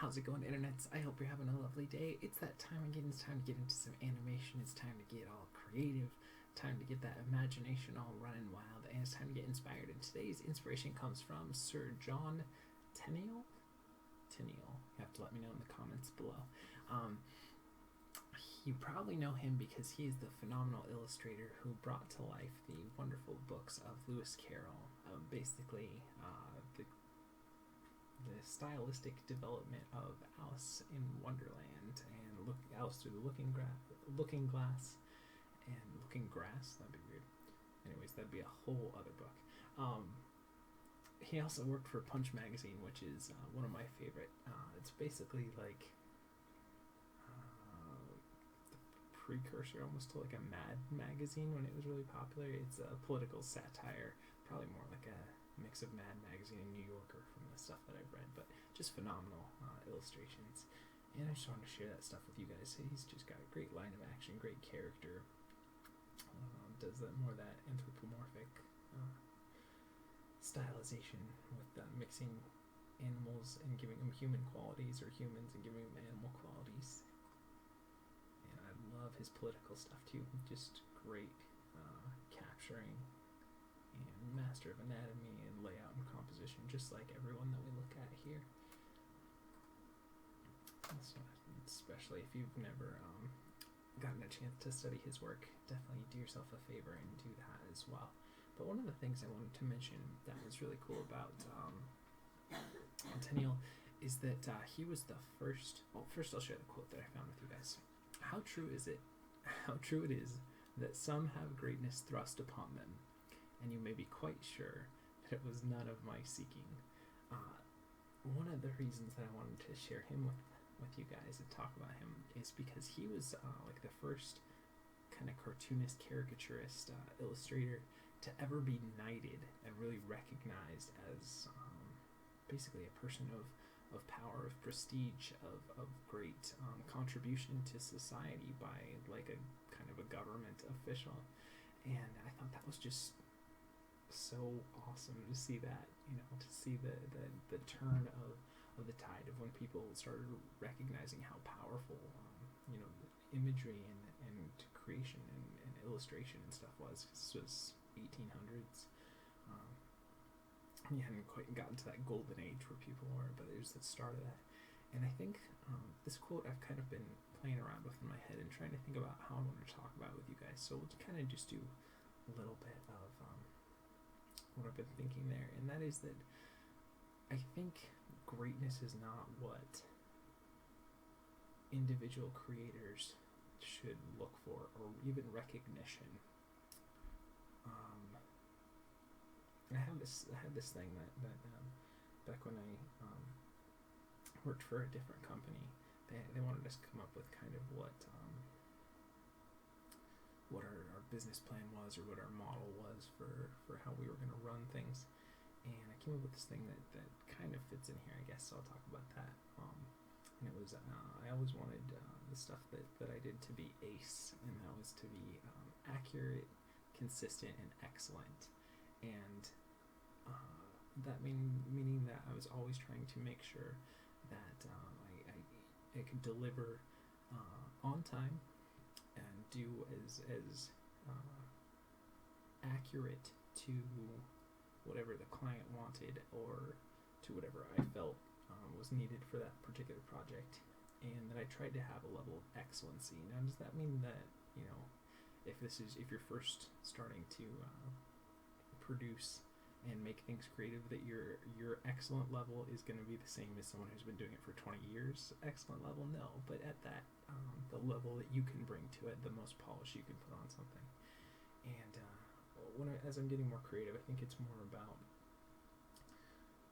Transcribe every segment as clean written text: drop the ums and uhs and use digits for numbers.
How's it going, internets? I hope you're having a lovely day. It's that time again. It's time to get into some animation. It's time to get all creative. Time to get that imagination all running wild. And it's time to get inspired. And today's inspiration comes from Sir John Tenniel. Tenniel. You have to let me know in the comments below. You probably know him because he is the phenomenal illustrator who brought to life the wonderful books of Lewis Carroll. The stylistic development of Alice in Wonderland and Alice Through the Looking Glass and Looking Grass. That'd be weird. Anyways, that'd be a whole other book. He also worked for Punch magazine, which is one of my favorite. It's basically like the precursor almost to like a Mad magazine when it was really popular. It's a political satire, probably more like a mix of Mad magazine and New Yorker from the stuff that I've read, but just phenomenal illustrations. And I just wanted to share that stuff with you guys. He's just got a great line of action, great character. Does that more that anthropomorphic stylization with mixing animals and giving them human qualities, or humans and giving them animal qualities. And I love his political stuff too. Just great capturing and master of anatomy and layout and composition, just like everyone that we look at here. So, especially if you've never gotten a chance to study his work, definitely do yourself a favor and do that as well. But one of the things I wanted to mention that was really cool about Tenniel is that he was the first. Well, first I'll share the quote that I found with you guys. How true it is that some have greatness thrust upon them, and you may be quite sure that it was none of my seeking. One of the reasons that I wanted to share him with you guys and talk about him is because he was like the first kind of cartoonist, caricaturist illustrator to ever be knighted and really recognized as basically a person of power, of prestige, of great contribution to society by like a kind of a government official. And I thought that was just so awesome to see that, to see the turn of the tide of when people started recognizing how powerful imagery and creation and illustration and stuff was. This was 1800s. You hadn't quite gotten to that golden age where people were, but it was the start of that. And I think this quote I've kind of been playing around with in my head and trying to think about how I want to talk about it with you guys. So we'll kind of just do a little bit of what I've been thinking there, and that is that I think greatness is not what individual creators should look for, or even recognition. I had this thing that back when I worked for a different company, they wanted us to come up with kind of what our business plan was, or what our model was for how we were going to run things. And I came up with this thing that kind of fits in here, I guess, so I'll talk about that. And it was, I always wanted the stuff that I did to be ACE, and that was to be accurate, consistent, and excellent. And that meaning that I was always trying to make sure that I could deliver on time and do as accurate to whatever the client wanted, or to whatever I felt was needed for that particular project, and that I tried to have a level of excellency. Now, does that mean that if you're first starting to produce and make things creative, that your excellent level is going to be the same as someone who's been doing it for 20 years? Excellent level, no. But at that the level that you can bring to it, the most polish you can put on something. And as I'm getting more creative, I think it's more about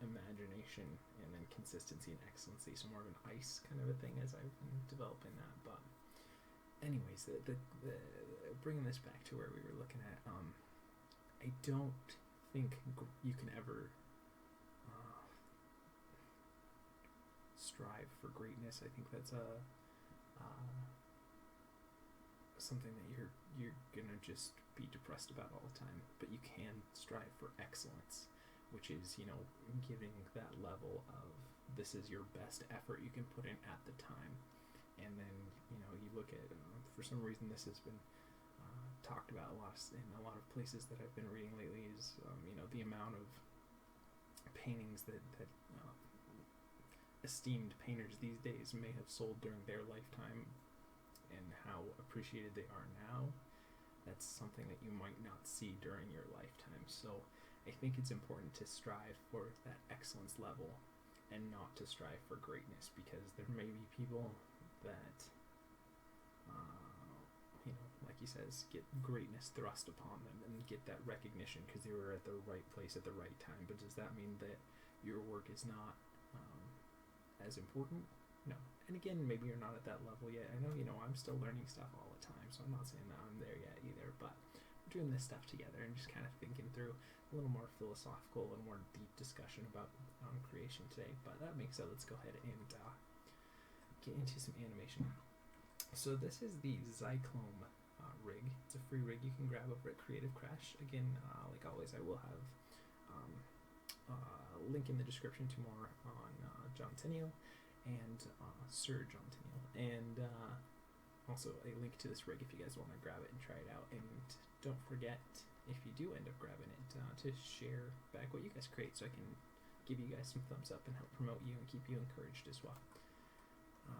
imagination and then consistency and excellency, so more of an ice kind of a thing as I've been developing that. But anyways, the bringing this back to where we were looking at, I don't think you can ever strive for greatness. I think that's something that you're gonna just be depressed about all the time. But you can strive for excellence, which is giving that level of this is your best effort you can put in at the time. And then, you look at, for some reason this has been talked about a lot in a lot of places that I've been reading lately is, the amount of paintings that esteemed painters these days may have sold during their lifetime and how appreciated they are now. That's something that you might not see during your lifetime. So I think it's important to strive for that excellence level and not to strive for greatness, because there may be people that, like he says, get greatness thrust upon them and get that recognition because they were at the right place at the right time. But does that mean that your work is not as important? No. And again, maybe you're not at that level yet. I know, I'm still learning stuff all the time, so I'm not saying that I'm there yet either, but we're doing this stuff together and just kind of thinking through a little more philosophical, a little more deep discussion about creation today. But that being said, let's go ahead and get into some animation. So this is the Xkylome rig. It's a free rig you can grab over at Creative Crash. Again, like always, I will have a link in the description to more on John Tenniel and Sir John Tenniel, and also a link to this rig if you guys want to grab it and try it out. And don't forget, if you do end up grabbing it, to share back what you guys create so I can give you guys some thumbs up and help promote you and keep you encouraged as well.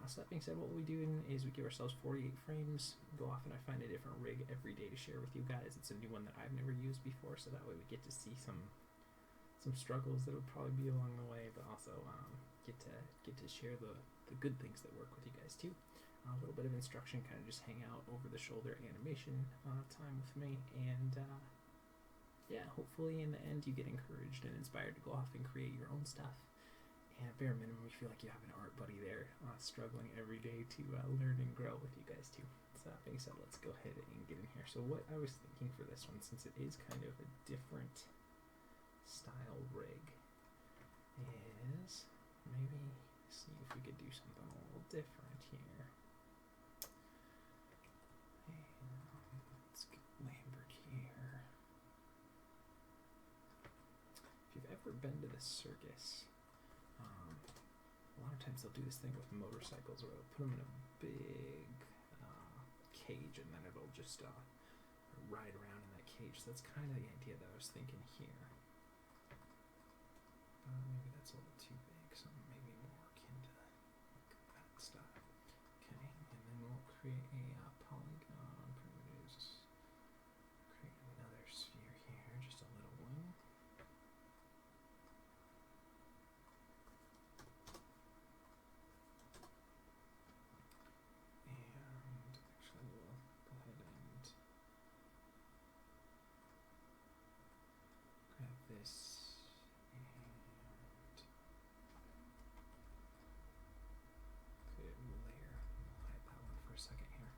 So that being said, what we do is we give ourselves 48 frames, go off and I find a different rig every day to share with you guys. It's a new one that I've never used before, so that way we get to see some struggles that would probably be along the way, but also get to share the good things that work with you guys too. A little bit of instruction, kind of just hang out over the shoulder animation time with me, and hopefully in the end you get encouraged and inspired to go off and create your own stuff. And at bare minimum, you feel like you have an art buddy there, struggling every day to learn and grow with you guys too. So that being said, let's go ahead and get in here. So what I was thinking for this one, since it is kind of a different style rig, is maybe see if we could do something a little different here. And let's get Lambert here. If you've ever been to the circus, a lot of times they'll do this thing with motorcycles where they'll put them in a big cage and then it'll just ride around in that cage. So that's kind of the idea that I was thinking here. Maybe that's a little too big, so maybe more akin to that style. Okay, and then we'll create a polygon primitives. Create another sphere here, just a little one. This and create a layer. We'll hide that one for a second here.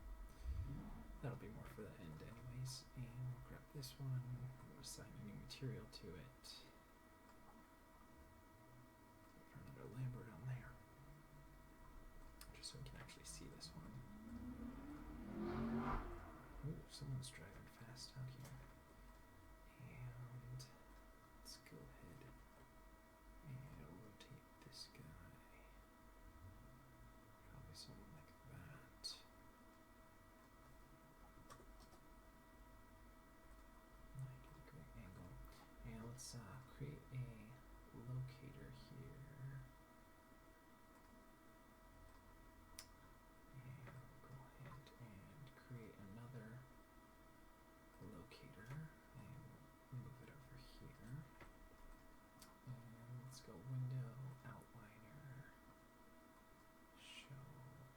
That'll be more for the end anyways. And we'll grab this one, we'll assign a new material to it. Put another Lambert on there. Just so we can actually see this one. Ooh, someone's driving fast out here. Go ahead and rotate this guy. Probably something like that. Like a great angle. And let's create a locator here. And go ahead and create another locator and move it over here. Let's go window, outliner, show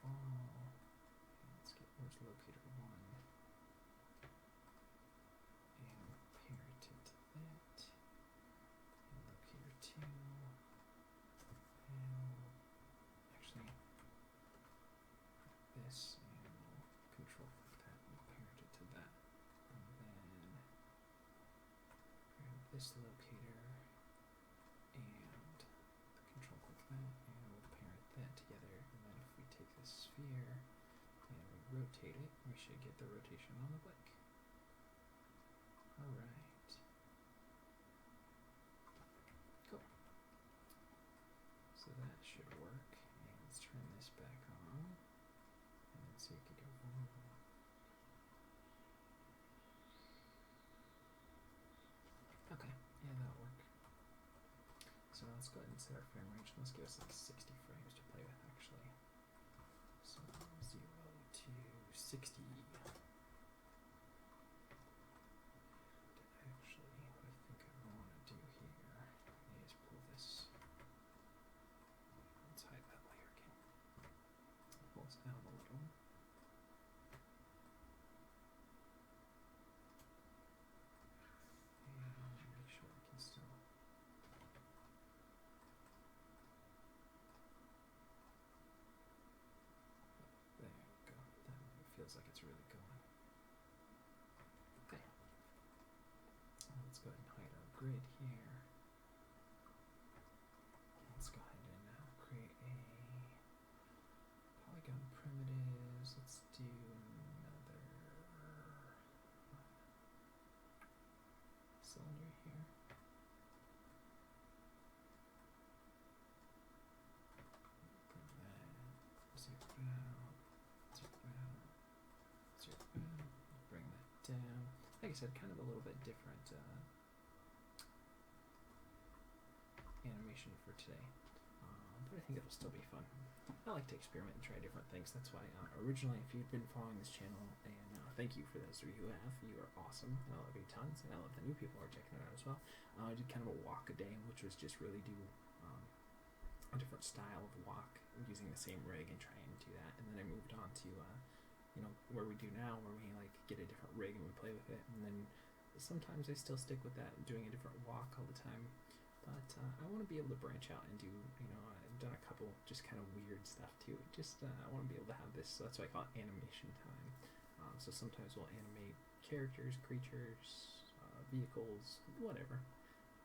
all. Let's get where's locator 1. And parent it to that. And locator 2. And actually this, and we'll control click that and parent it to that. And then grab this locator. And control click that, and we'll parent that together. And then if we take this sphere and we rotate it, we should get the rotation on the bike. Alright. Cool. So that should work. And let's turn this back on. And then see if we can go. Okay, yeah, that'll work. So let's go ahead and set our frame range. Let's give us like 60 frames to play with, actually. So 0 to 60. Actually, what I think I want to do here is pull this. Let's hide that layer again. Pull this out a little. And make sure we can still. There we go. That feels like it's really going. Okay. Let's go ahead and hide our grid here. Let's go ahead and create a polygon primitives. Let's do another cylinder here. Bring that, zero it out, zero it out, zero it out, bring that down. Like I said, kind of a little bit different animation for today, but I think it'll still be fun. I like to experiment and try different things. That's why originally, if you've been following this channel, and thank you for those of you who have, you are awesome. I love you tons, and I love the new people who are checking it out as well. I did kind of a walk a day, which was just really do a different style of walk using the same rig and try and do that. And then I moved on to you know, where we do now, where we like get a different rig and we play with it. And then sometimes I still stick with that, doing a different walk all the time. But I want to be able to branch out and do, you know, I've done a couple just kind of weird stuff too. Just I want to be able to have this, so that's why I call it animation time. So sometimes we'll animate characters, creatures, vehicles, whatever.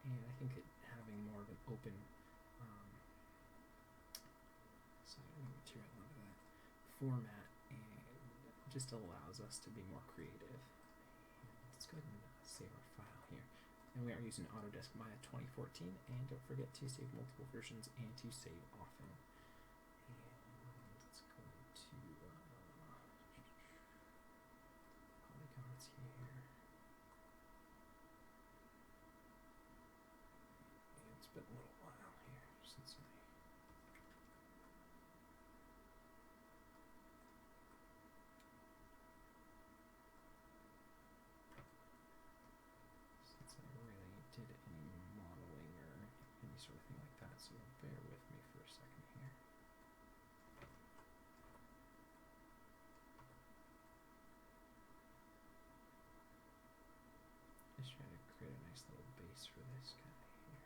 And I think that having more of an open material under that format and just allows us to be more creative. And let's go ahead and save our file here. And we are using Autodesk Maya 2014, and don't forget to save multiple versions and to save often. And let's go to polygons here. And it's been a little while here since I really did any modeling or any sort of thing like that, so bear with me for a second here. Just trying to create a nice little base for this guy here.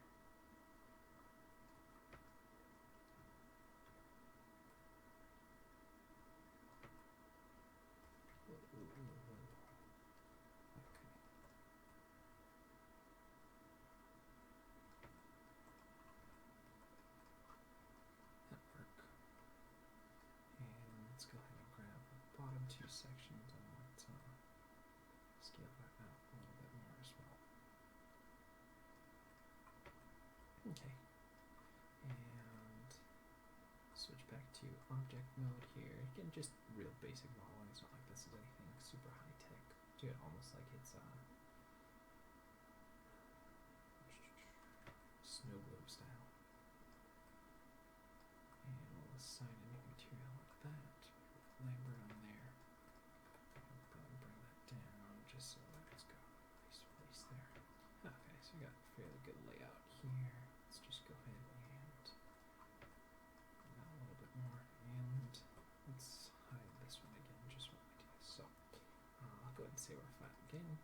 Let's go ahead and grab the bottom two sections and let's scale that out a little bit more as well. Okay, and switch back to object mode here. Again, just real basic modeling. It's not like this is anything super high tech. Do it almost like it's snow globe style. And we'll assign a new material like that. Lambert on there. I'll probably bring that down just so that it's got a nice place there. Okay, so we got a fairly good layout here. Let's just go ahead and bring that a little bit more. And let's hide this one again just while we do this. So I'll go ahead and save our file again.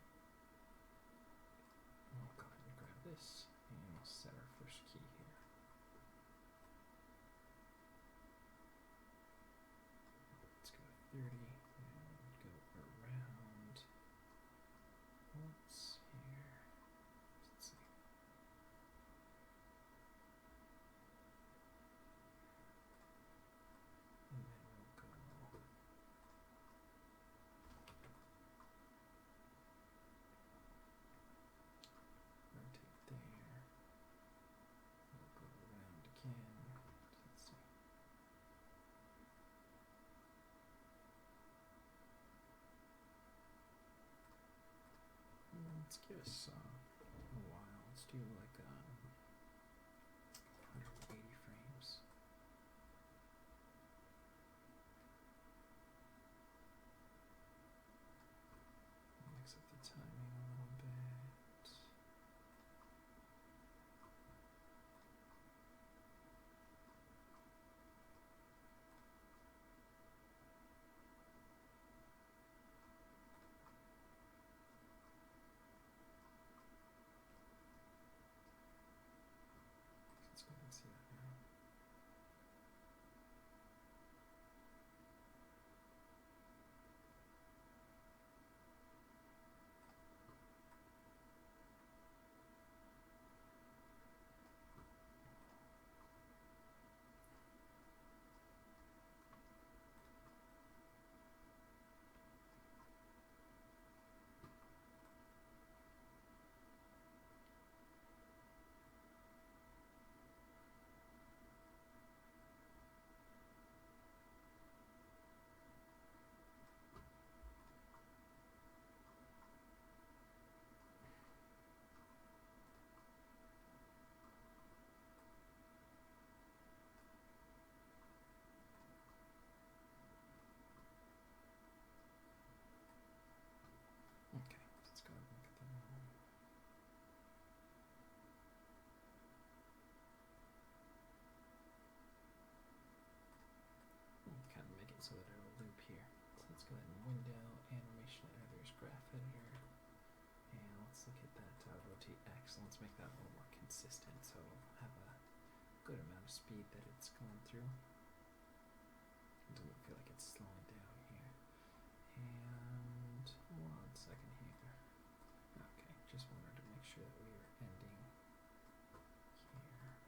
We'll go ahead and grab this and we'll set our first key here. Let's go to 30 and go around once here. Let's see. And then we'll go rotate there. let's give us a while. Let's do like 180 frames. Mix up the timing a little bit. Let's go ahead and see that now. Okay, let's go ahead and look at the normal. Kind of make it so that it'll loop here. So let's go ahead and window, animation editors, graph editor, and let's look at that rotate X. Let's make that a little more consistent so it'll have a good amount of speed that it's going through. It doesn't feel like it's slowing down here. And 1 second here. Okay, just wanted to make sure that we were ending here.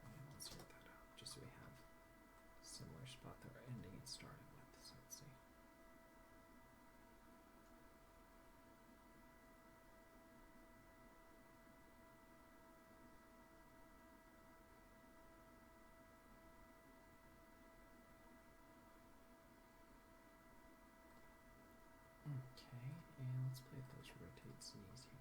And let's sort that out, just so we have a similar spot that we're ending and starting with. So let's see. Okay, and let's play with those rotate Z's here.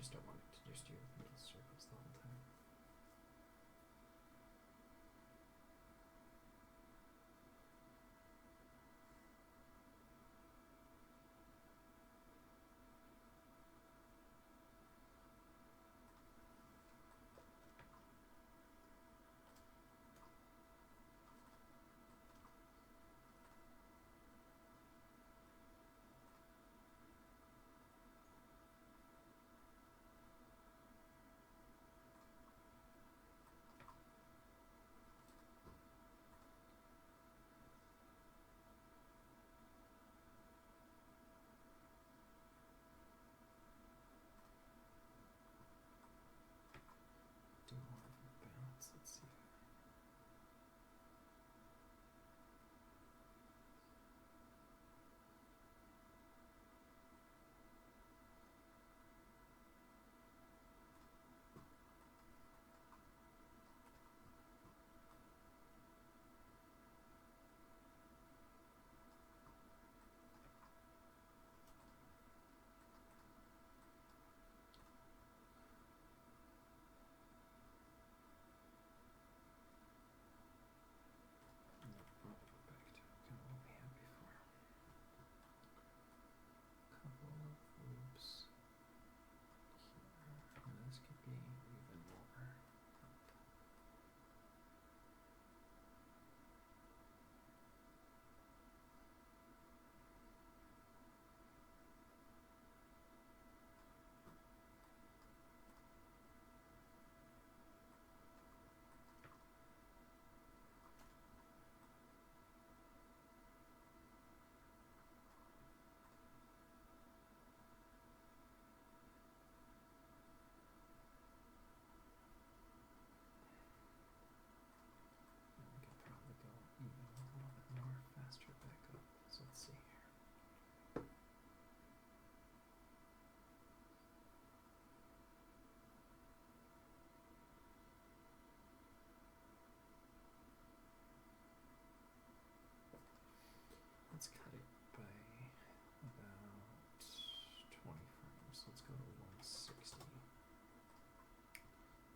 just don't want it to just do little circles the whole time. Do more of a bounce. Let's see. Nope, I'll go back to kind of what we had before. Couple of loops here. And this could be even more up. And we could probably go even a little bit more faster back up. So let's see here. Let's cut it by about 20 frames. Let's go to 160.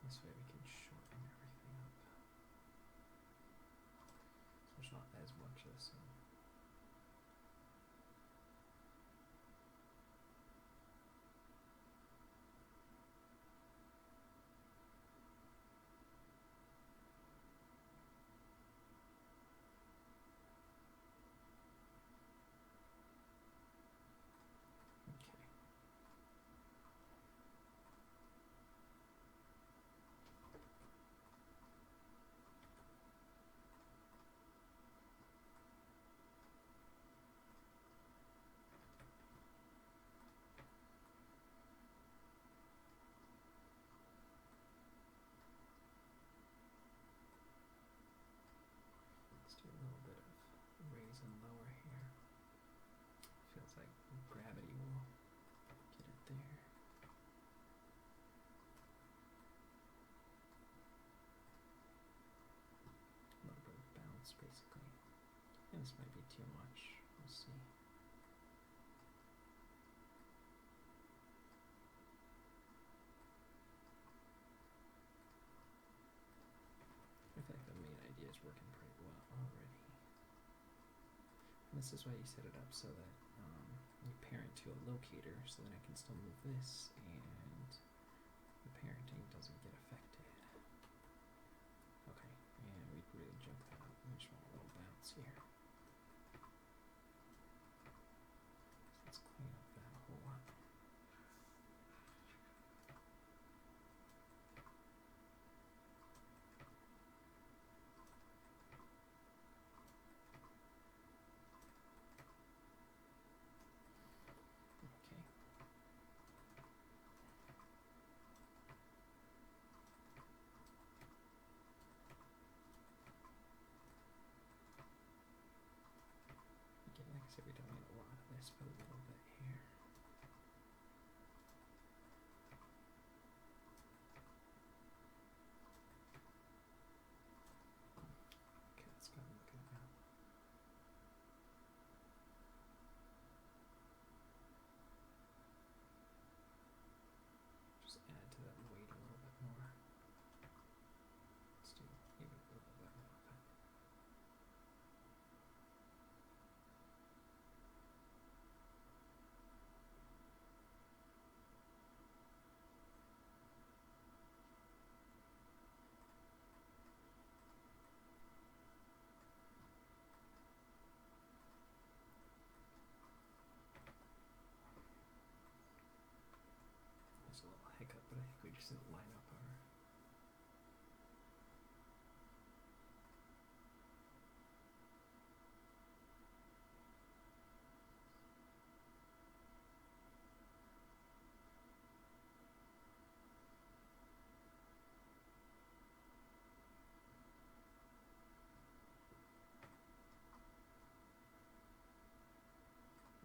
This way we can shorten everything up. So there's not as much of this in. Okay. Let's do a little bit of raise and lower here. Feels like gravity will get it there. A little bit of bounce, basically. And this might be too much. We'll see. I feel like the main idea is working pretty well already. And this is why you set it up so that you parent to a locator, so that I can still move this and the parenting doesn't get affected. Okay, and we'd really jump that up. We just want a little bounce here. So let's clean up that a whole lot. Okay. Again, like I said, we don't need a lot of this, but a little bit here. Okay, let's go and look at that. just didn't line up our.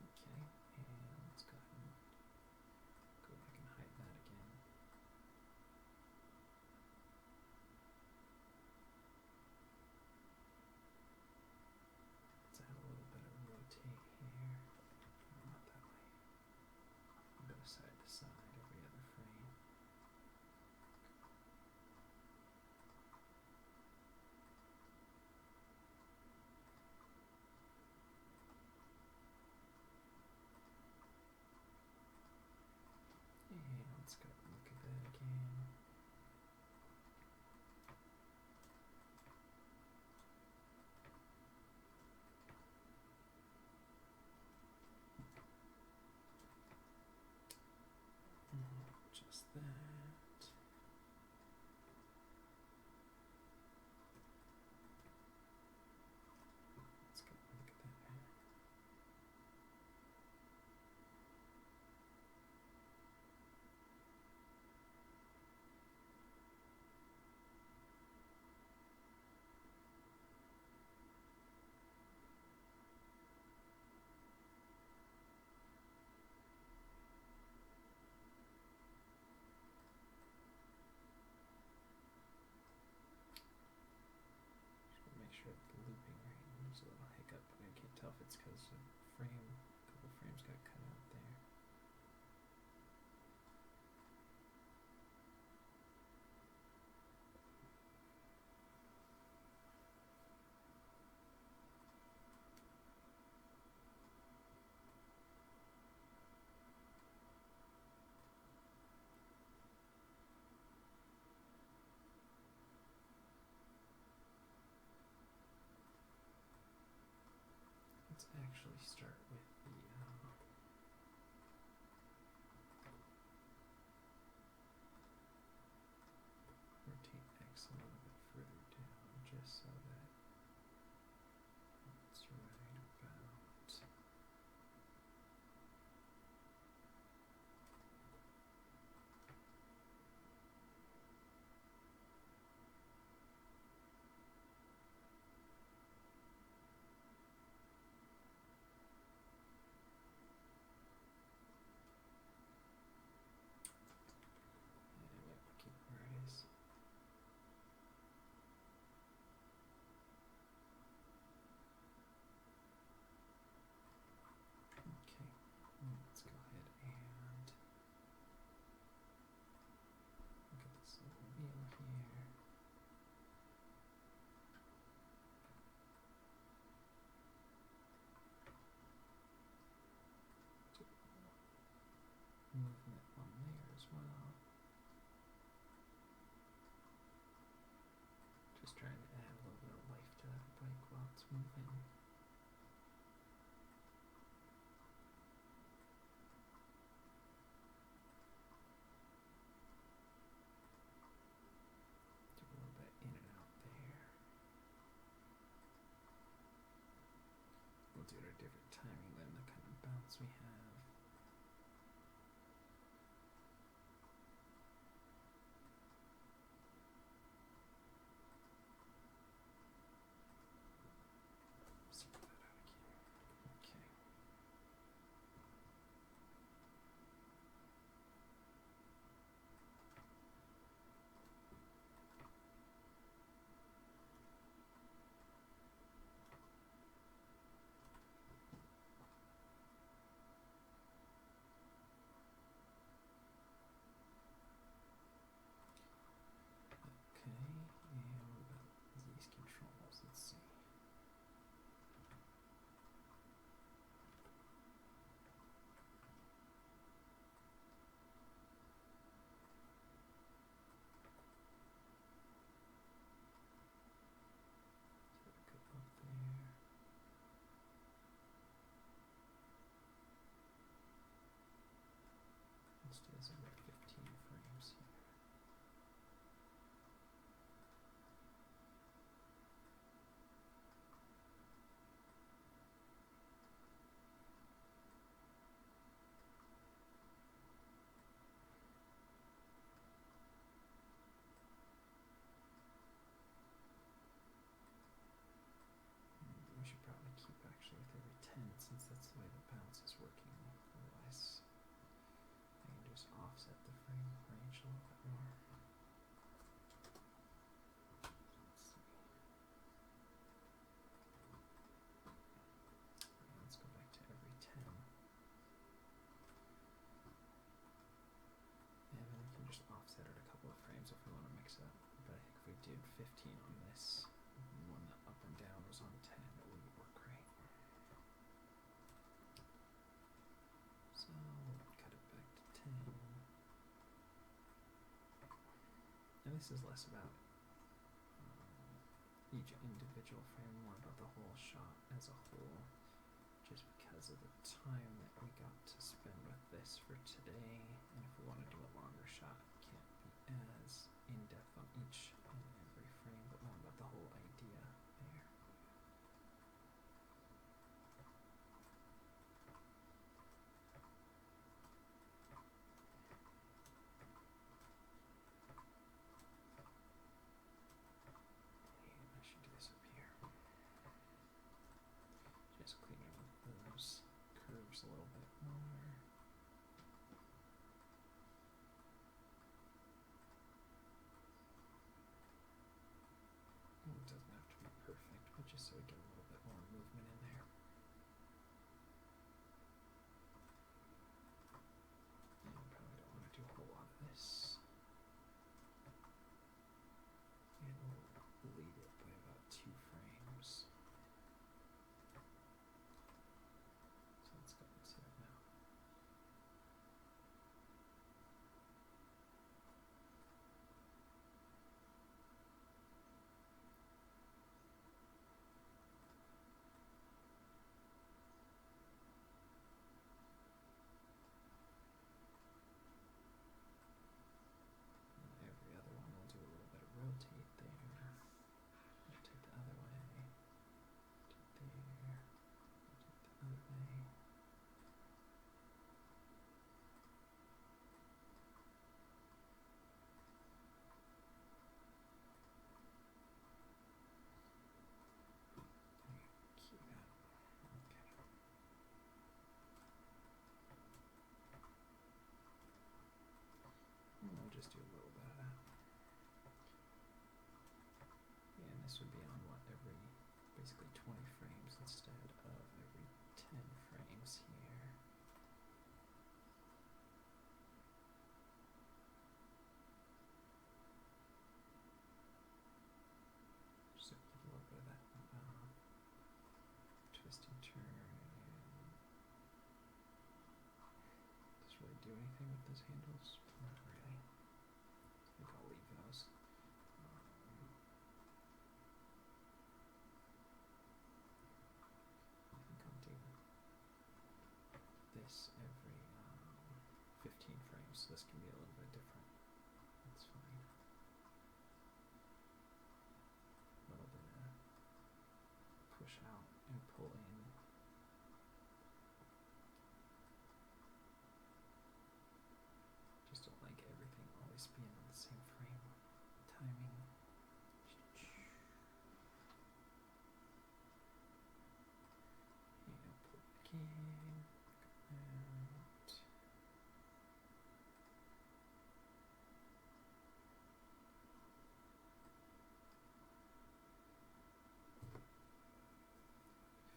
Okay, and let's go ahead and go back and hide that again. Let's add a little bit of rotate here. No, not that way. A bit of side to side every other frame. And let's go look at that again. Just that. Let's go look at that here. Just want to make sure the looping right. There's a little hiccup, but I can't tell if it's because a couple frames got cut out there. Let's actually start with the rotate X a little bit further down, just so that it's right about. did 15 on this one, that up and down was on 10, it wouldn't work right. So cut it back to 10. And this is less about each individual frame, more about the whole shot as a whole, just because of the time that we got to spend with this for today. And if we want to do a longer shot, it can't be as in-depth on each and every frame, but more about the whole idea there. And I should do this up here. Just cleaning up those curves a little bit more. It doesn't have to be perfect, but just so we get a little bit more movement in there. And probably don't want to do a whole lot of this. And we'll lead it by about 2 frames. So let's go and set it now. Every other one we'll do a little bit of rotate there. Rotate the other way. Rotate there. Rotate the other way. Cue that. Okay. And we'll just do a little bit of that. And this would be on every basically 20 frames instead of every 10 frames here. Just a little bit of that twist and turn. Does it really do anything with those handles? Not really. I think I'll leave those. I think I'll do this every 15 frames, so this can be a little bit different. That's fine. A little bit of push out and pull in. Just don't like everything always being on the same frame timing. And pull it back in. Out.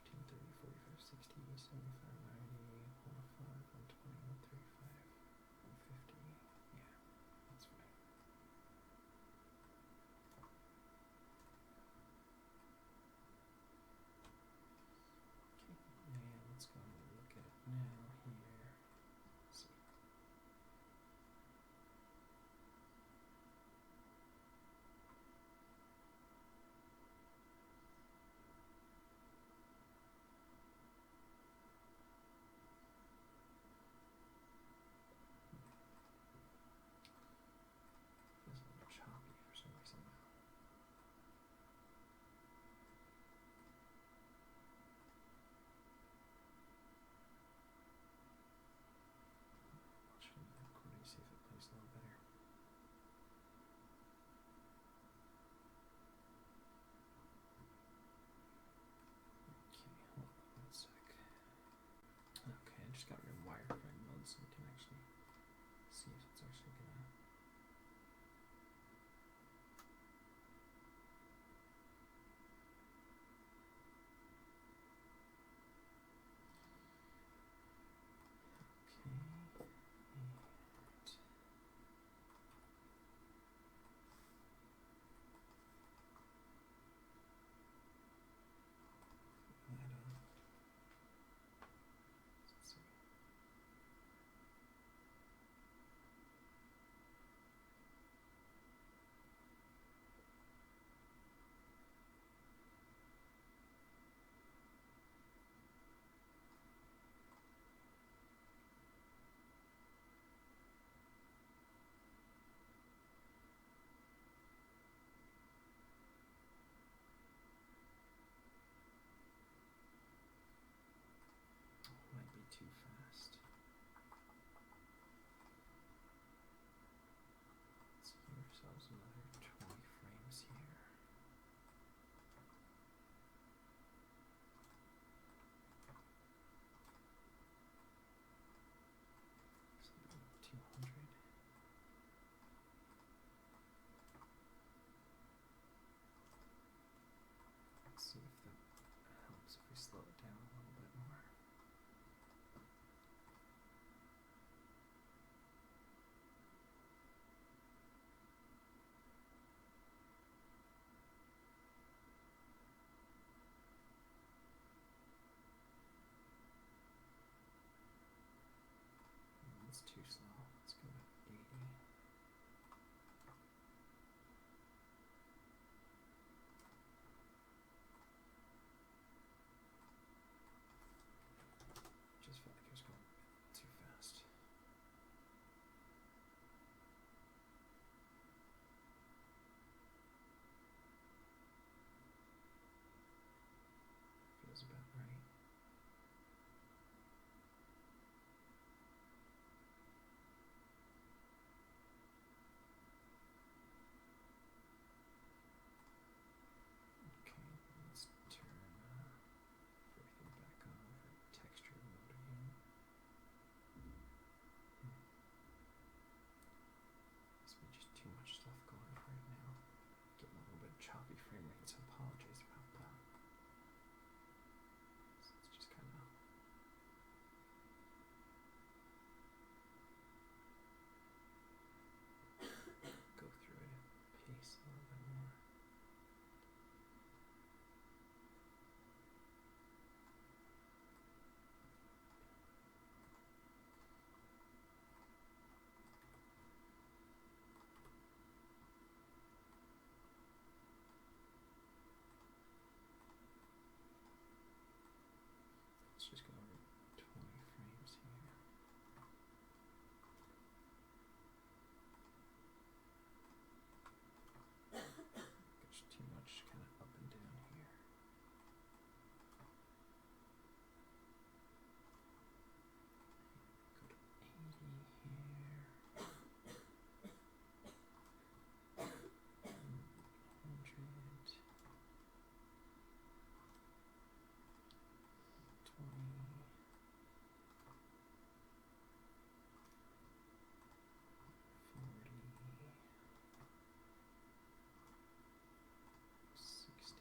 15, 30, 45, 60, 75, 90, 105, 120, 135, 150. Yeah, that's fine. too slow. Let's go to 80. Just felt like it was going too fast. Feels about right. Okay, let's turn everything back on for texture mode again. Must be just too much stuff going on right now. Getting a little bit choppy frame rate, so apologies about that. So it's just kind of go through it at pace a little bit more. Let's just go over 20 frames here. There's too much kind of up and down here. Go to 80 here. 100. 20. 40. 60.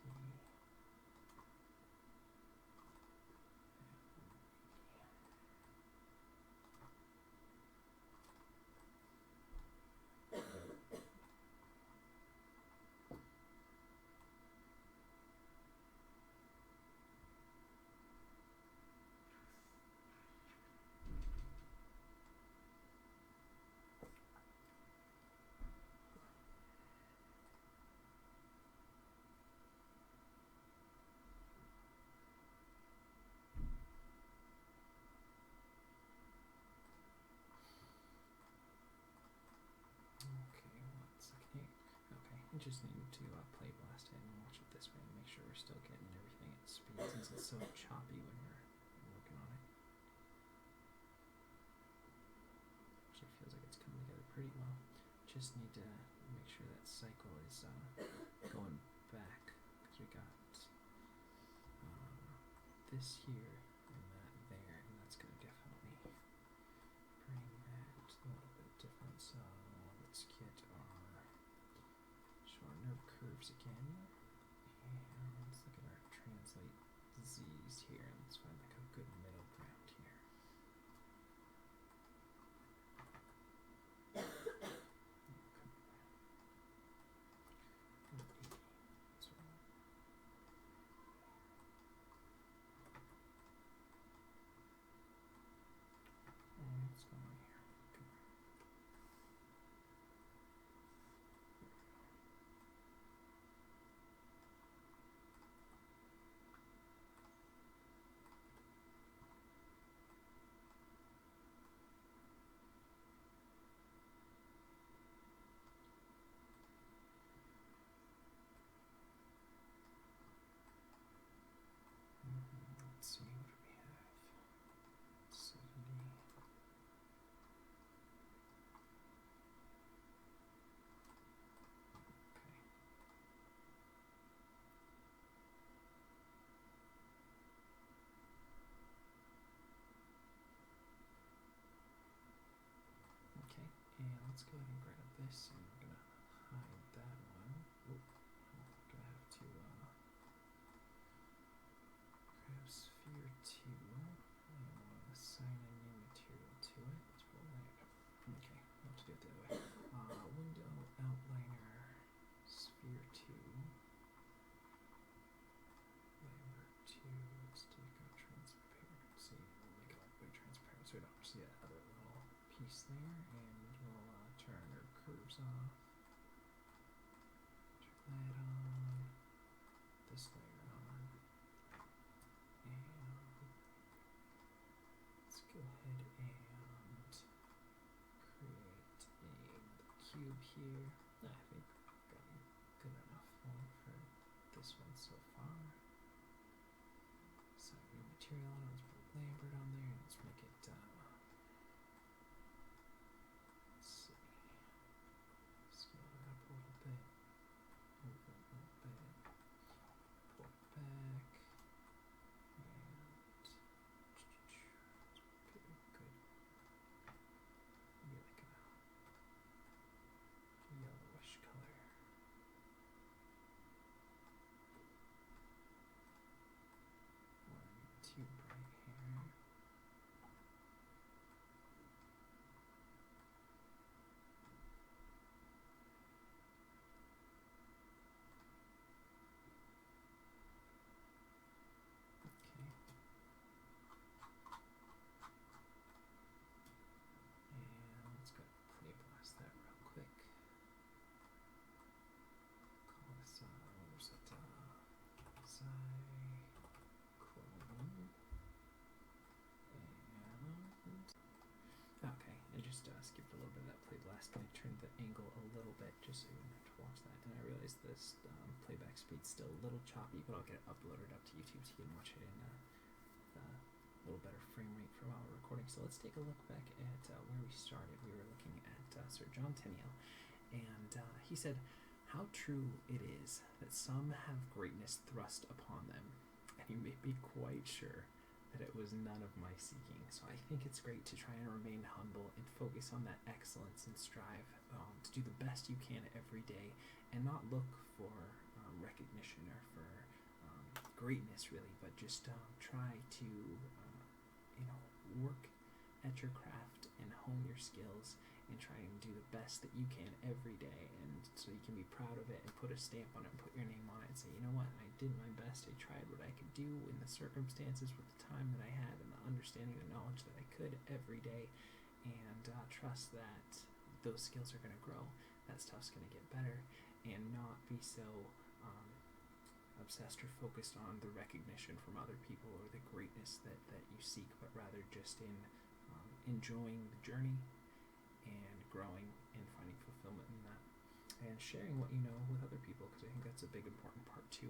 Okay, what's okay? Okay, I just need to play blast it and watch it this way and make sure we're still getting everything at speed since it's so choppy when we're working on it. Actually feels like it's coming together pretty well. Just need to make sure that cycle is going back because we got this here and that there, and that's going to definitely bring that a little bit different. So let's get our shorten our curves again, and let's look at our translate Z's here, and let's find like a good middle ground here. What's going on here? Come on. Let's see, what do we have? 70. Okay, and let's go ahead and grab this, and we're gonna hide that one. Oh, I'm gonna have to grab sphere 2, and we'll assign a new material to it. Let's pull that up. Okay, we'll have to do it the other way. Window outliner, sphere 2, layer 2. Let's take a transparency and we'll make it all the way transparent so we don't see that other little piece this layer, and we'll turn our curves off. Turn that on. This layer on. And let's go ahead and create a cube here. I think I've got a good enough one for this one so far. So new material on it, let's put Lambert on there, and let's make it, let's see, scale it up a little bit, move it a little bit, pull it back, and let's pick a good, maybe like a yellowish color. Too bright here. Okay. And let's go play blast that real quick. Call this what was it? Xkylome. Okay, and just skipped a little bit of that play blast. I turned the angle a little bit just so you wouldn't have to watch that. And I realized this playback speed's still a little choppy, but I'll get it uploaded up to YouTube so you can watch it in a little better frame rate for while we're recording. So let's take a look back at where we started. We were looking at Sir John Tenniel, and he said, "How true it is that some have greatness thrust upon them, and you may be quite sure that it was none of my seeking." So I think it's great to try and remain humble and focus on that excellence and strive to do the best you can every day, and not look for recognition or for greatness really, but just try to work at your craft and hone your skills and try and do the best that you can every day, and so you can be proud of it and put a stamp on it and put your name on it and say, you know what, I did my best, I tried what I could do in the circumstances with the time that I had and the understanding and knowledge that I could every day, and trust that those skills are going to grow, that stuff's going to get better, and not be so obsessed or focused on the recognition from other people or the greatness that you seek, but rather just in enjoying the journey and growing and finding fulfillment in that, and sharing what you know with other people, because I think that's a big important part too.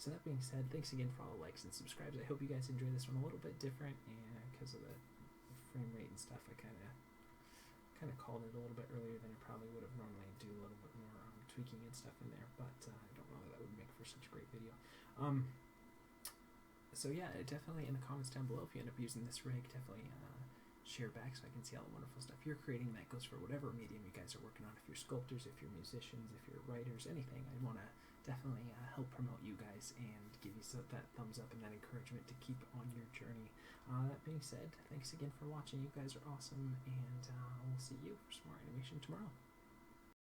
So that being said, thanks again for all the likes and subscribes. I hope you guys enjoy this one a little bit different, and because of the frame rate and stuff, I kind of called it a little bit earlier than I probably would have normally. Do a little bit more tweaking and stuff in there, but I don't know that would make for such a great video. So yeah, definitely in the comments down below, if you end up using this rig, definitely share back so I can see all the wonderful stuff you're creating. That goes for whatever medium you guys are working on. If you're sculptors, if you're musicians, if you're writers, anything, I want to definitely help promote you guys and give you that thumbs up and that encouragement to keep on your journey. That being said, thanks again for watching. You guys are awesome, and we'll see you for some more animation tomorrow.